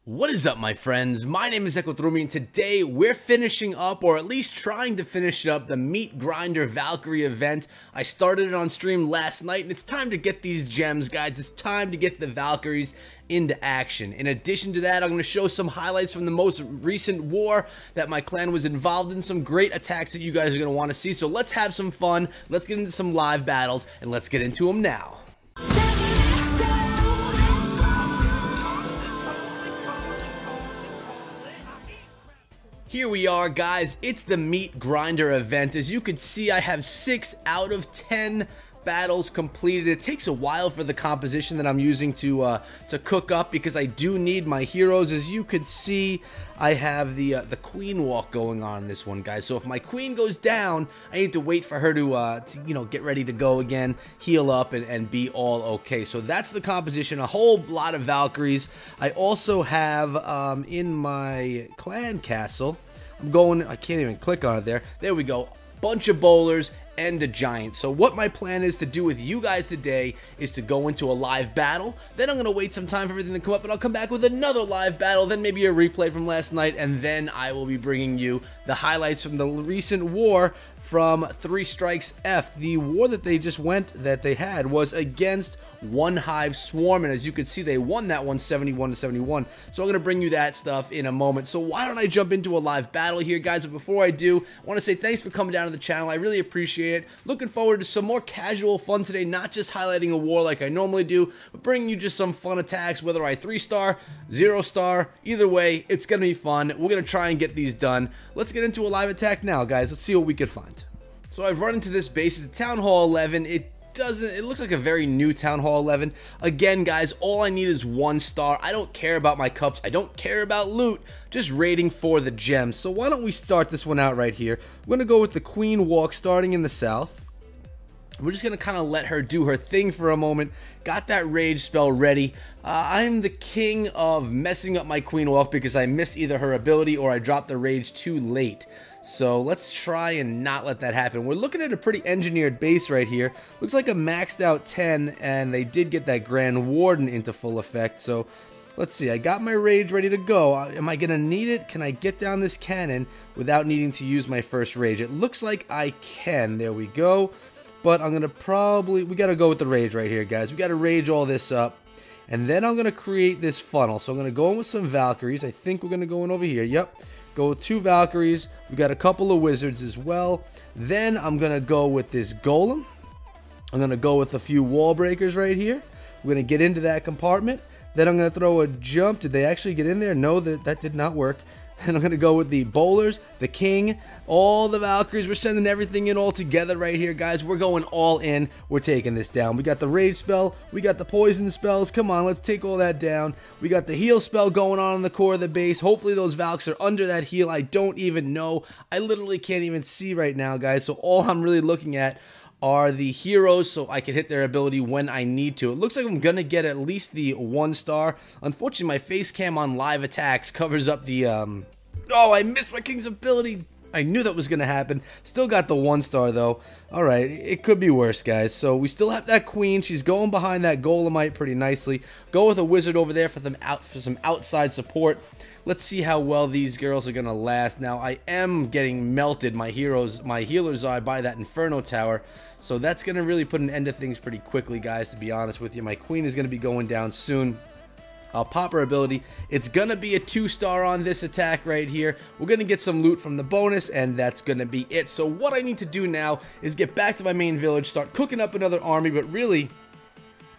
What is up, my friends? My name is Echothromi, and today we're finishing up, or at least trying to finish up, the Meatgrinder Valkyrie event. I started it on stream last night, and it's time to get these gems, guys. It's time to get the Valkyries into action. In addition to that, I'm going to show some highlights from the most recent war that my clan was involved in, some great attacks that you guys are going to want to see. So let's have some fun, let's get into some live battles, and let's get into them now. Here we are, guys. It's the Meatgrinder event. As you can see, I have 6 out of 10 battles completed. It takes a while for the composition that I'm using to cook up, because I do need my heroes. As you can see, I have the queen walk going on in this one, guys. So if my queen goes down, I need to wait for her to you know, get ready to go again, heal up, and be all okay. So that's the composition. A whole lot of Valkyries. I also have in my clan castle, I can't even click on it there. There we go. Bunch of bowlers and a giant. So what my plan is to do with you guys today is to go into a live battle. Then I'm going to wait some time for everything to come up, and I'll come back with another live battle, then maybe a replay from last night, and then I will be bringing you the highlights from the recent war from 3 Strikes F. The war that they had was against One Hive Swarm, and as you can see, they won that one 71-71. So I'm going to bring you that stuff in a moment. So why don't I jump into a live battle here, guys? But before I do, I want to say thanks for coming down to the channel. I really appreciate it. Looking forward to some more casual fun today, not just highlighting a war like I normally do, but bringing you just some fun attacks, whether I 3-star, 0-star, either way, it's going to be fun. We're going to try and get these done. Let's get into a live attack now, guys. Let's see what we can find. So I've run into this base. It's a Town Hall 11. It looks like a very new Town Hall 11. Again, guys, all I need is 1 star. I don't care about my cups. I don't care about loot. Just raiding for the gems. So why don't we start this one out right here. We're going to go with the Queen Walk starting in the south. We're just going to kind of let her do her thing for a moment. Got that rage spell ready. I'm the king of messing up my Queen Walk because I missed either her ability or I dropped the rage too late. So let's try and not let that happen. We're looking at a pretty engineered base right here. Looks like a maxed out 10, and they did get that Grand Warden into full effect. So let's see. I got my rage ready to go. Am I going to need it? Can I get down this cannon without needing to use my first rage? It looks like I can. There we go. But I'm going to we got to go with the rage right here, guys. We got to rage all this up. And then I'm going to create this funnel. So I'm going to go in with some Valkyries. I think we're going to go in over here. Yep. Go with 2 Valkyries. We got a couple of wizards as well. Then I'm going to go with this golem. I'm going to go with a few wall breakers right here. We're going to get into that compartment. Then I'm going to throw a jump. Did they actually get in there? No, that did not work. And I'm going to go with the bowlers, the king, all the Valkyries. We're sending everything in all together right here, guys. We're going all in. We're taking this down. We got the rage spell. We got the poison spells. Come on, let's take all that down. We got the heal spell going on in the core of the base. Hopefully those Valks are under that heal. I don't even know. I literally can't even see right now, guys. So all I'm really looking at are the heroes, so I can hit their ability when I need to. It looks like I'm going to get at least the 1 star. Unfortunately, my face cam on live attacks covers up the... Oh, I missed my king's ability. I knew that was going to happen. Still got the 1 star, though. All right, it could be worse, guys. So we still have that queen. She's going behind that golemite pretty nicely. Go with a wizard over there for some outside support. Let's see how well these girls are going to last. Now, I am getting melted, my healers are, by that Inferno Tower. So that's going to really put an end to things pretty quickly, guys, to be honest with you. My queen is going to be going down soon. I'll pop her ability. It's going to be a 2-star on this attack right here. We're going to get some loot from the bonus, and that's going to be it. So what I need to do now is get back to my main village, start cooking up another army, but really...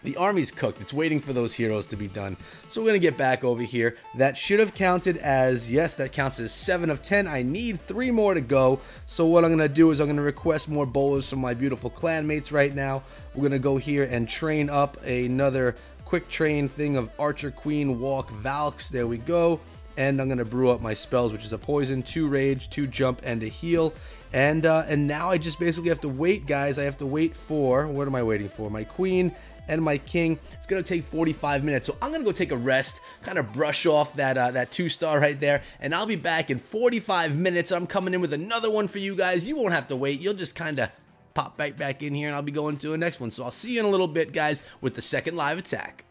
the army's cooked. It's waiting for those heroes to be done. So we're going to get back over here. That should have counted as, yes, that counts as 7 of 10. I need 3 more to go. So what I'm going to do is I'm going to request more bowlers from my beautiful clanmates right now. We're going to go here and train up another quick train thing of Archer, Queen, Walk, Valks. There we go. And I'm going to brew up my spells, which is a poison, 2 rage, 2 jump, and a heal. And now I just basically have to wait, guys. I have to wait for, what am I waiting for? My queen and my king. It's going to take 45 minutes. So I'm going to go take a rest, kind of brush off that 2-star right there, and I'll be back in 45 minutes. I'm coming in with another one for you guys. You won't have to wait. You'll just kind of pop right back in here, and I'll be going to the next one. So I'll see you in a little bit, guys, with the second live attack.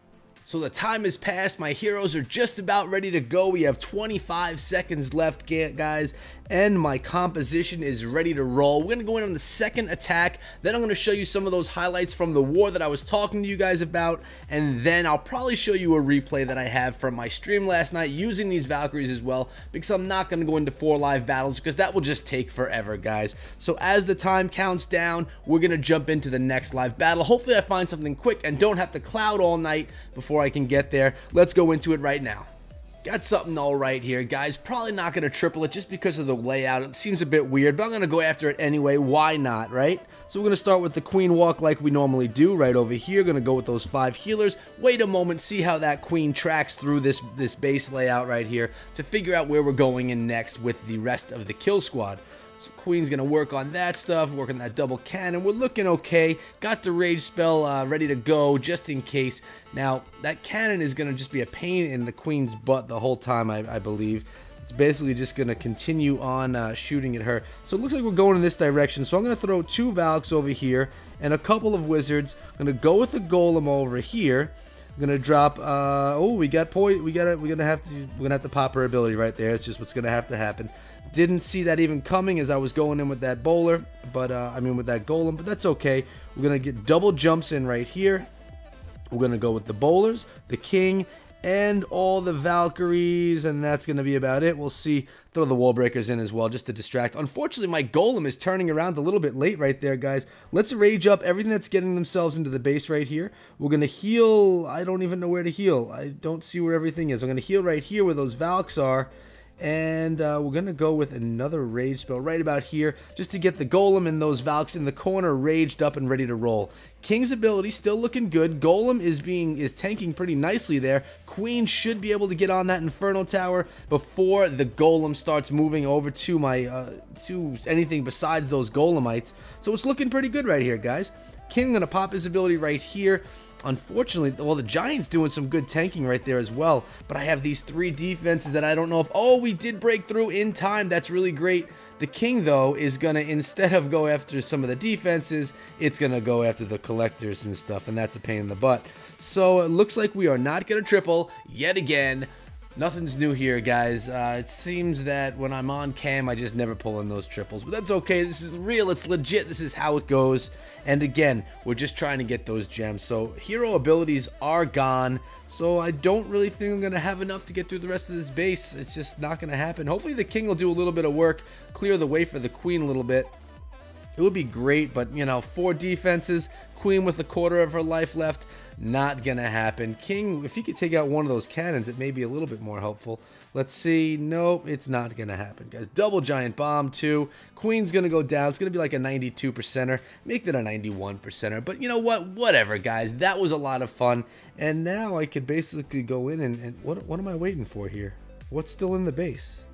So the time has passed. My heroes are just about ready to go. We have 25 seconds left, guys, and my composition is ready to roll. We're going to go in on the second attack. Then I'm going to show you some of those highlights from the war that I was talking to you guys about, and then I'll probably show you a replay that I have from my stream last night using these Valkyries as well, because I'm not going to go into 4 live battles because that will just take forever, guys. So as the time counts down, we're going to jump into the next live battle. Hopefully I find something quick and don't have to cloud all night before I can get there. Let's go into it right now. Got something all right here, guys. Probably not going to triple it just because of the layout. It seems a bit weird, but I'm going to go after it anyway. Why not, right? So we're going to start with the queen walk like we normally do right over here. Going to go with those 5 healers. Wait a moment, see how that queen tracks through this base layout right here to figure out where we're going in next with the rest of the kill squad. So Queen's going to work on that stuff, work on that double cannon. We're looking okay. Got the rage spell ready to go just in case. Now, that cannon is going to just be a pain in the Queen's butt the whole time, I believe. It's basically just going to continue on shooting at her. So it looks like we're going in this direction. So I'm going to throw 2 Valks over here and a couple of Wizards. I'm going to go with a Golem over here. I'm gonna drop. Oh, we got point. We're gonna have to pop her ability right there. It's just what's gonna have to happen. Didn't see that even coming as I was going in with that bowler, but I mean with that golem. But that's okay. We're gonna get double jumps in right here. We're gonna go with the bowlers, the king, and all the Valkyries, and that's going to be about it. We'll see. Throw the wall breakers in as well just to distract. Unfortunately, my golem is turning around a little bit late right there, guys. Let's rage up everything that's getting themselves into the base right here. We're going to heal. I don't even know where to heal. I don't see where everything is. I'm going to heal right here where those Valks are. And we're going to go with another rage spell right about here just to get the golem and those Valks in the corner raged up and ready to roll. King's ability still looking good. Golem is tanking pretty nicely there. Queen should be able to get on that Inferno Tower before the golem starts moving over to my to anything besides those golemites. So it's looking pretty good right here, guys. King going to pop his ability right here. Unfortunately, well, the Giant's doing some good tanking right there as well. But I have these 3 defenses that I don't know if... Oh, we did break through in time. That's really great. The King, though, is going to, instead of go after some of the defenses, it's going to go after the collectors and stuff. And that's a pain in the butt. So it looks like we are not going to triple yet again. Nothing's new here, guys. It seems that when I'm on cam, I just never pull in those triples. But that's okay. This is real. It's legit. This is how it goes. And again, we're just trying to get those gems. So hero abilities are gone. So I don't really think I'm going to have enough to get through the rest of this base. It's just not going to happen. Hopefully the King will do a little bit of work, clear the way for the Queen a little bit. It would be great, but, you know, 4 defenses, Queen with a quarter of her life left, not going to happen. King, if he could take out one of those cannons, it may be a little bit more helpful. Let's see. Nope, it's not going to happen, guys. Double giant bomb, too. Queen's going to go down. It's going to be like a 92%er. Make that a 91%er. But you know what? Whatever, guys. That was a lot of fun. And now I could basically go in and what am I waiting for here? What's still in the base?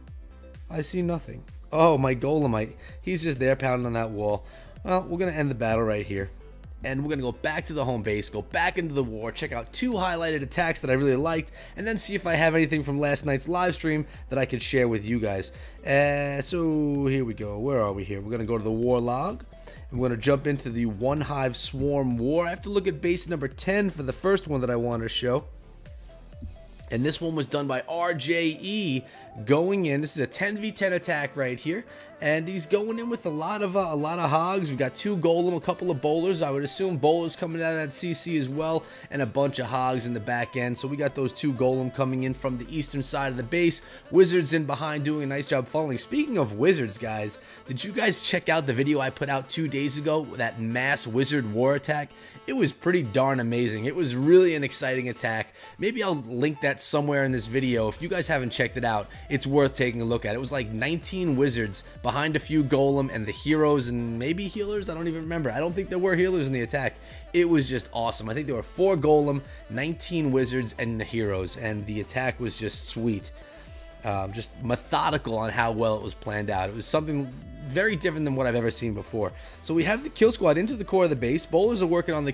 I see nothing. Oh, my Golemite. He's just there pounding on that wall. Well, we're going to end the battle right here. And we're going to go back to the home base, go back into the war, check out 2 highlighted attacks that I really liked, and then see if I have anything from last night's live stream that I could share with you guys. So here we go. Where are we here? We're going to go to the war log. And we're going to jump into the One Hive Swarm War. I have to look at base number 10 for the first one that I want to show. And this one was done by RJE going in. This is a 10v10 attack right here, and he's going in with a lot of hogs. We've got 2 golem, a couple of bowlers. I would assume bowlers coming out of that CC as well, and a bunch of hogs in the back end. So we got those 2 golem coming in from the eastern side of the base. Wizards in behind doing a nice job following. Speaking of wizards, guys, did you guys check out the video I put out 2 days ago? That mass wizard war attack. It was pretty darn amazing. It was really an exciting attack. Maybe I'll link that somewhere in this video. If you guys haven't checked it out, it's worth taking a look at. It was like 19 wizards behind a few golem and the heroes and maybe healers. I don't even remember. I don't think there were healers in the attack. It was just awesome. I think there were 4 golem, 19 wizards, and the heroes, and the attack was just sweet. Just methodical on how well it was planned out. It was something very different than what I've ever seen before. So we have the kill squad into the core of the base. Bowlers are working on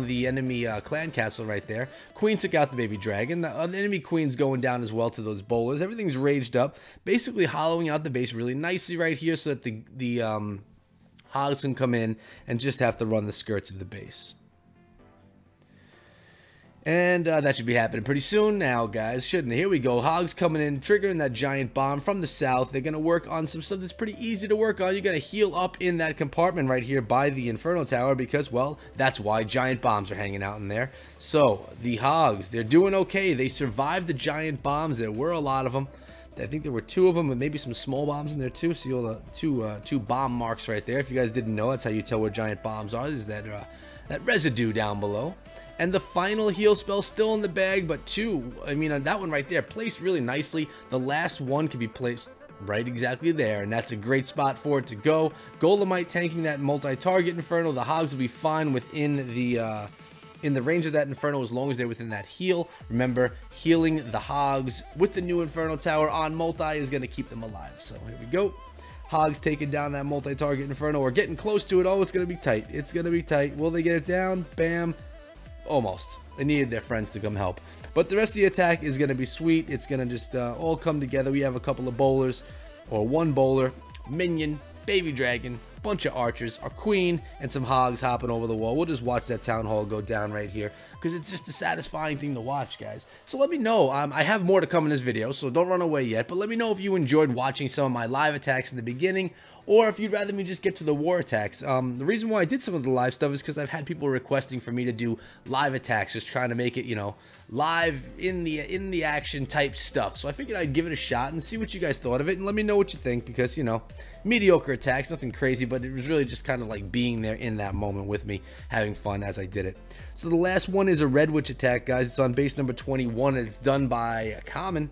the enemy clan castle right there. Queen took out the baby dragon. The enemy queen's going down as well to those bowlers. Everything's raged up, basically hollowing out the base really nicely right here so that the hogs can come in and just have to run the skirts of the base. And that should be happening pretty soon now, guys, shouldn't it? Here we go. Hogs coming in, triggering that giant bomb from the south. They're going to work on some stuff that's pretty easy to work on. You're going to heal up in that compartment right here by the Inferno Tower because, well, that's why giant bombs are hanging out in there. So, the Hogs, they're doing okay. They survived the giant bombs. There were a lot of them. I think there were 2 of them, but maybe some small bombs in there too. See all the two bomb marks right there. If you guys didn't know, that's how you tell where giant bombs are. There's that residue down below. And the final heal spell still in the bag, but 2, I mean, that one right there, placed really nicely. The last one can be placed right exactly there, and that's a great spot for it to go. Golemite tanking that multi-target Inferno. The Hogs will be fine within the in the range of that Inferno as long as they're within that heal. Remember, healing the Hogs with the new Inferno Tower on multi is going to keep them alive. So here we go. Hogs taking down that multi-target Inferno, or getting close to it. Oh, it's going to be tight. It's going to be tight. Will they get it down? Bam. Almost. They needed their friends to come help. But the rest of the attack is going to be sweet. It's going to just all come together. We have a couple of bowlers, or 1 bowler, minion, baby dragon, bunch of archers, our queen, and some Hogs hopping over the wall. We'll just watch that town hall go down right here because it's just a satisfying thing to watch, guys. So let me know. I have more to come in this video, so don't run away yet. But let me know if you enjoyed watching some of my live attacks in the beginning, or if you'd rather me just get to the war attacks. The reason why I did some of the live stuff is because I've had people requesting for me to do live attacks, just trying to make it, you know, live in the action type stuff. So I figured I'd give it a shot and see what you guys thought of it, and let me know what you think, because, you know, mediocre attacks, nothing crazy, but it was really just kind of like being there in that moment with me, having fun as I did it. So the last one is a Red Witch attack, guys. It's on base number 21, and it's done by a common.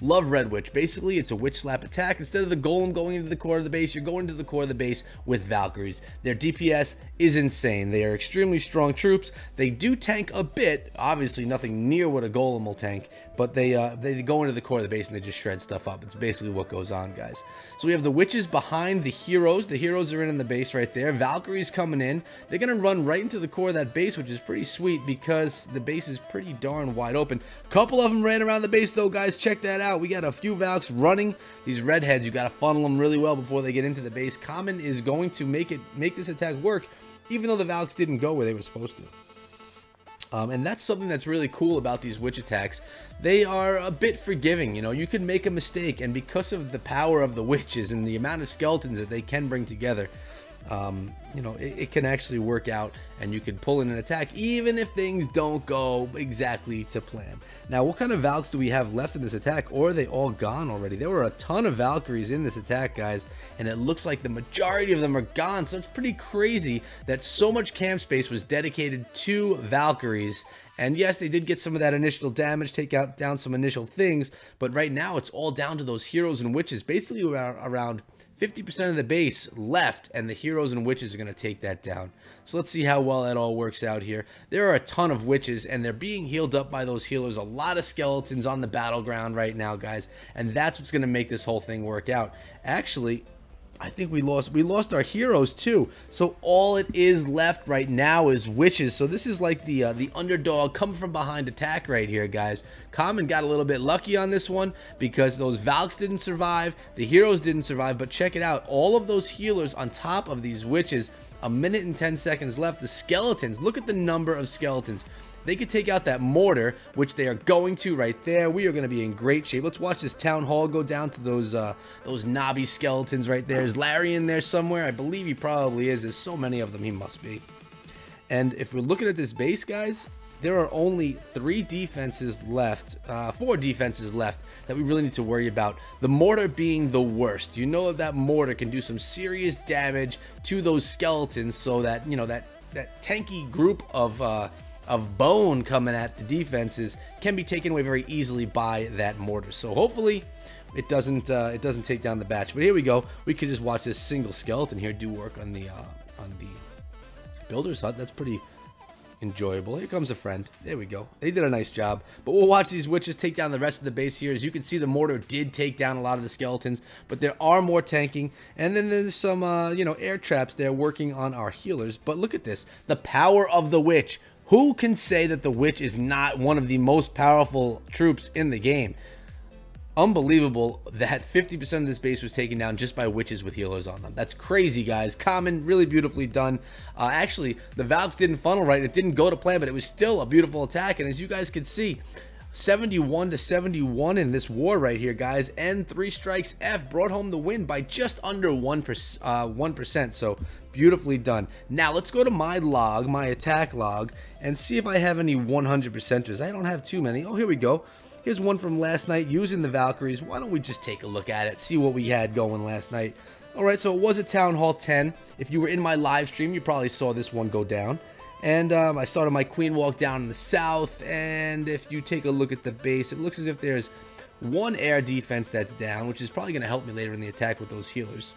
Love Red Witch. Basically, it's a witch slap attack. Instead of the golem going into the core of the base, you're going to the core of the base with Valkyries. Their DPS is insane. They are extremely strong troops. They do tank a bit. Obviously, nothing near what a golem will tank, but they go into the core of the base and they just shred stuff up. It's basically what goes on, guys. So we have the witches behind the heroes. The heroes are in the base right there. Valkyries coming in. They're going to run right into the core of that base, which is pretty sweet because the base is pretty darn wide open. Couple of them ran around the base, though, guys. Check that out. We got a few Valks running. These redheads, you got to funnel them really well before they get into the base. Common is going to make this attack work, even though the Valks didn't go where they were supposed to. And that's something that's really cool about these witch attacks. They are a bit forgiving. You know, you can make a mistake, and because of the power of the witches and the amount of skeletons that they can bring together, you know, it can actually work out, and you can pull in an attack even if things don't go exactly to plan. Now, what kind of Valks do we have left in this attack, or are they all gone already? There were a ton of Valkyries in this attack, guys, and it looks like the majority of them are gone, so it's pretty crazy that so much camp space was dedicated to Valkyries. And yes, they did get some of that initial damage, take down some initial things, but right now it's all down to those heroes and witches. Basically around 50% of the base left, and the heroes and witches are going to take that down. So let's see how well that all works out here. There are a ton of witches, and they're being healed up by those healers. A lot of skeletons on the battleground right now, guys, and that's what's going to make this whole thing work out. Actually, I think we lost our heroes too. So all it is left right now is witches. So this is like the underdog coming from behind attack right here, guys. Common got a little bit lucky on this one because those Valks didn't survive, the heroes didn't survive, but check it out. All of those healers on top of these witches, 1 minute and 10 seconds left. The skeletons, look at the number of skeletons. They could take out that mortar, which they are going to right there. We are going to be in great shape. Let's watch this town hall go down to those knobby skeletons right there. Is Larry in there somewhere? I believe he probably is. There's so many of them, he must be. And if we're looking at this base, guys, there are only 4 defenses left that we really need to worry about. The mortar being the worst. You know that mortar can do some serious damage to those skeletons, so that, you know, that tanky group of bone coming at the defenses can be taken away very easily by that mortar. So hopefully it doesn't take down the batch. But here we go. We could just watch this single skeleton here do work on the builder's hut. That's pretty enjoyable. Here comes a friend. There we go. They did a nice job. But we'll watch these witches take down the rest of the base here. As you can see, the mortar did take down a lot of the skeletons, but there are more tanking. And then there's some you know, air traps there working on our healers. But look at this. The power of the witch. Who can say that the witch is not one of the most powerful troops in the game? unbelievable that 50% of this base was taken down just by witches with healers on them. That's crazy, guys. Common, really beautifully done. Actually, the Valks didn't funnel right. It didn't go to plan, but it was still a beautiful attack. And as you guys can see, 71 to 71 in this war right here, guys. And 3 Strikes F brought home the win by just under 1%. So beautifully done. Now let's go to my log, my attack log, and see if I have any 100%ers. I don't have too many. Oh, here we go. Here's one from last night using the Valkyries. Why don't we just take a look at it, see what we had going last night. Alright, so it was a Town Hall 10. If you were in my live stream, you probably saw this one go down. And I started my Queen Walk down in the south, and if you take a look at the base, it looks as if there's one air defense that's down, which is probably going to help me later in the attack with those healers.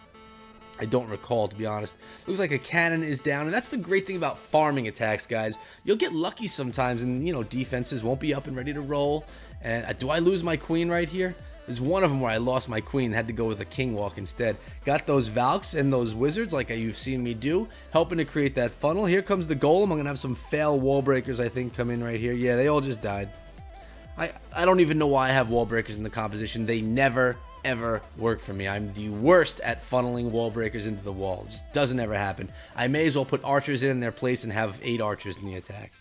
I don't recall, to be honest. Looks like a cannon is down, and that's the great thing about farming attacks, guys. You'll get lucky sometimes, and, you know, defenses won't be up and ready to roll. And do I lose my queen right here? There's one of them where I lost my queen, had to go with a king walk instead. Got those Valks and those wizards like you've seen me do, helping to create that funnel. Here comes the golem. I'm going to have some fail wall breakers, I think, come in right here. Yeah, they all just died. I don't even know why I have wall breakers in the composition. They never, ever work for me. I'm the worst at funneling wall breakers into the wall. It just doesn't ever happen. I may as well put archers in their place and have 8 archers in the attack.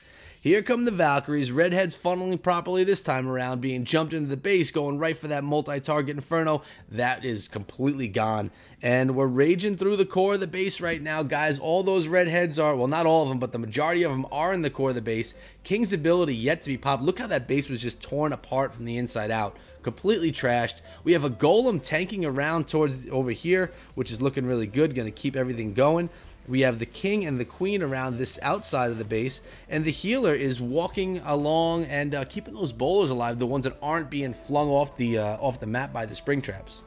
Here come the Valkyries. Redheads funneling properly this time around, being jumped into the base, going right for that multi-target Inferno. That is completely gone. And we're raging through the core of the base right now, guys. All those Redheads are, well, not all of them, but the majority of them are in the core of the base. King's ability yet to be popped. Look how that base was just torn apart from the inside out. Completely trashed. We have a Golem tanking around towards over here, which is looking really good. Going to keep everything going. We have the king and the queen around this outside of the base, and the healer is walking along and keeping those bowlers alive, the ones that aren't being flung off the map by the spring traps.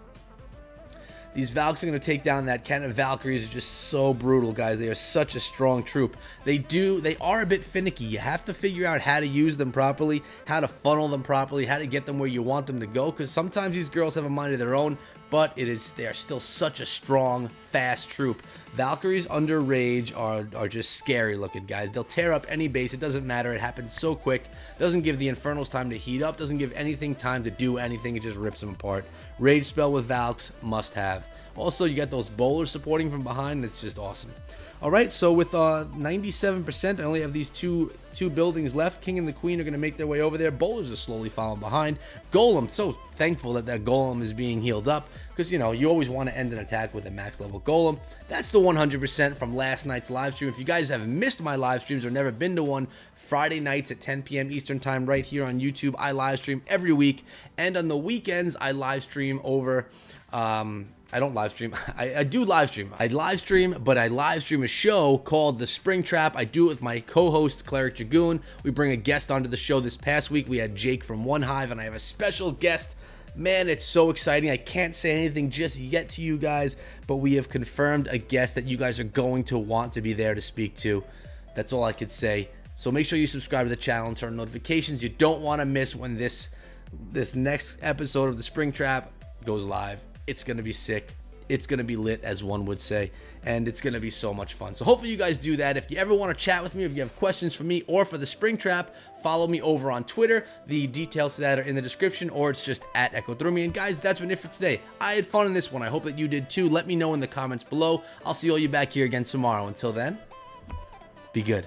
These Valks are going to take down that cannon. Valkyries are just so brutal, guys. They are such a strong troop. They are a bit finicky. You have to figure out how to use them properly, how to funnel them properly, how to get them where you want them to go, because sometimes these girls have a mind of their own, but they are still such a strong, fast troop. Valkyries under rage are just scary looking, guys. They'll tear up any base. It doesn't matter. It happens so quick. Doesn't give the Infernals time to heat up. Doesn't give anything time to do anything. It just rips them apart. Rage spell with Valks, must have. Also, you got those bowlers supporting from behind. It's just awesome. Alright, so with 97%, I only have these two buildings left. King and the Queen are going to make their way over there. Bowlers are slowly following behind. Golem, so thankful that that Golem is being healed up, because, you know, you always want to end an attack with a max level Golem. That's the 100% from last night's live stream. If you guys have missed my live streams or never been to one, Friday nights at 10 p.m. Eastern time right here on YouTube. I live stream every week, and on the weekends I live stream over I don't live stream. I do live stream. I live stream, but I live stream a show called The Spring Trap. I do it with my co-host, Cleric Dragoon. We bring a guest onto the show. This past week, we had Jake from One Hive, and I have a special guest. Man, it's so exciting. I can't say anything just yet to you guys, but we have confirmed a guest that you guys are going to want to be there to speak to. That's all I could say. So make sure you subscribe to the channel and turn notifications. You don't want to miss when this next episode of The Spring Trap goes live. It's going to be sick. It's going to be lit, as one would say, and it's going to be so much fun. So hopefully you guys do that. If you ever want to chat with me, if you have questions for me or for the Spring Trap, follow me over on Twitter. The details to that are in the description, or it's just at EchoThrough. And guys, that's been it for today. I had fun in this one. I hope that you did too. Let me know in the comments below. I'll see all you back here again tomorrow. Until then, be good.